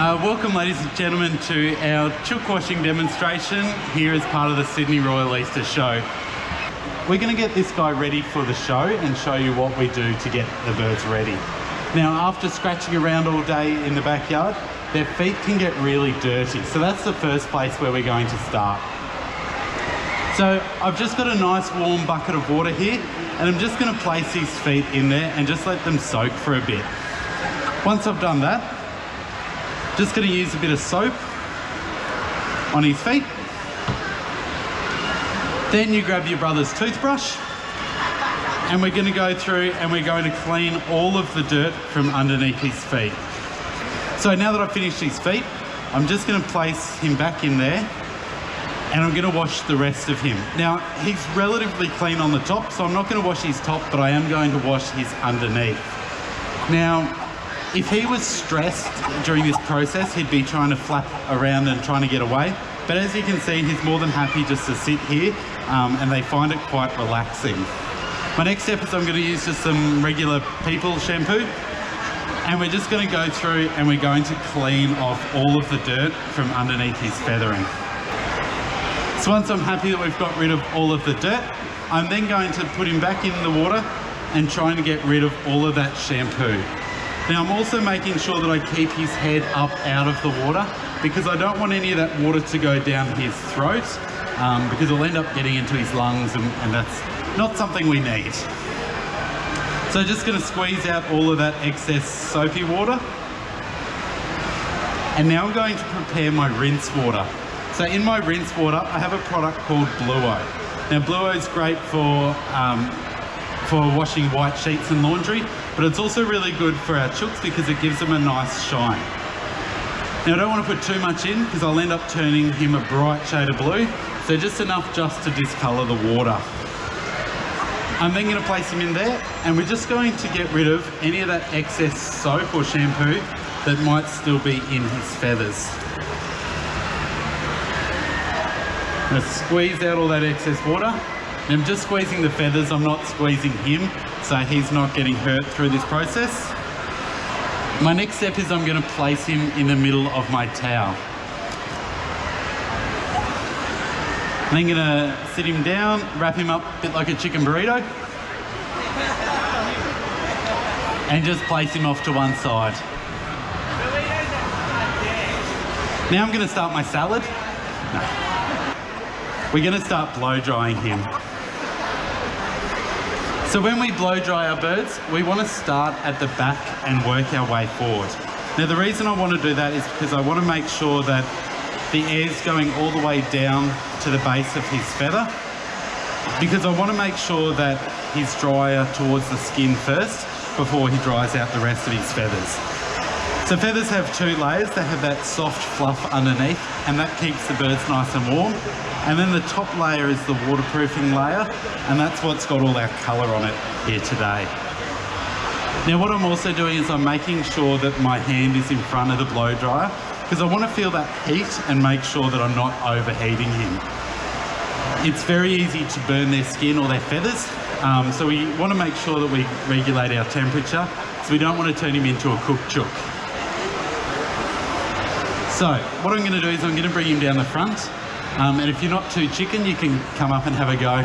Welcome, ladies and gentlemen, to our chook washing demonstration here as part of the Sydney Royal Easter Show. We're going to get this guy ready for the show and show you what we do to get the birds ready. Now, after scratching around all day in the backyard, their feet can get really dirty, so that's the first place where we're going to start. So I've just got a nice warm bucket of water here, and I'm just going to place his feet in there and just let them soak for a bit. Once I've done that, just going to use a bit of soap on his feet. Then you grab your brother's toothbrush, and we're going to go through and we're going to clean all of the dirt from underneath his feet. So now that I've finished his feet, I'm just going to place him back in there, and I'm going to wash the rest of him. Now, he's relatively clean on the top, so I'm not going to wash his top, but I am going to wash his underneath. Now, if he was stressed during this process, he'd be trying to flap around and trying to get away. But as you can see, he's more than happy just to sit here, and they find it quite relaxing. My next step is I'm going to use just some regular people shampoo, and we're just going to go through and we're going to clean off all of the dirt from underneath his feathering. So once I'm happy that we've got rid of all of the dirt, I'm then going to put him back in the water and trying to get rid of all of that shampoo. Now, I'm also making sure that I keep his head up out of the water, because I don't want any of that water to go down his throat, because it'll end up getting into his lungs, and that's not something we need. So just going to squeeze out all of that excess soapy water. And now I'm going to prepare my rinse water. So in my rinse water, I have a product called Bluo. Now, Bluo is great for washing white sheets and laundry, but it's also really good for our chooks because it gives them a nice shine. Now, I don't want to put too much in because I'll end up turning him a bright shade of blue, so just enough just to discolour the water. I'm then going to place him in there, and we're just going to get rid of any of that excess soap or shampoo that might still be in his feathers. I'm going to squeeze out all that excess water. I'm just squeezing the feathers, I'm not squeezing him, so he's not getting hurt through this process. My next step is I'm going to place him in the middle of my towel. I'm then going to sit him down, wrap him up a bit like a chicken burrito, and just place him off to one side. Now I'm going to start my salad. No. We're going to start blow drying him. So when we blow dry our birds, we want to start at the back and work our way forward. Now, the reason I want to do that is because I want to make sure that the air's going all the way down to the base of his feather, because I want to make sure that he's drier towards the skin first before he dries out the rest of his feathers. So feathers have two layers. They have that soft fluff underneath, and that keeps the birds nice and warm. And then the top layer is the waterproofing layer, and that's what's got all our colour on it here today. Now, what I'm also doing is I'm making sure that my hand is in front of the blow dryer, because I want to feel that heat and make sure that I'm not overheating him. It's very easy to burn their skin or their feathers, so we want to make sure that we regulate our temperature, so we don't want to turn him into a cooked chook. So what I'm going to do is I'm going to bring him down the front, and if you're not too chicken, you can come up and have a go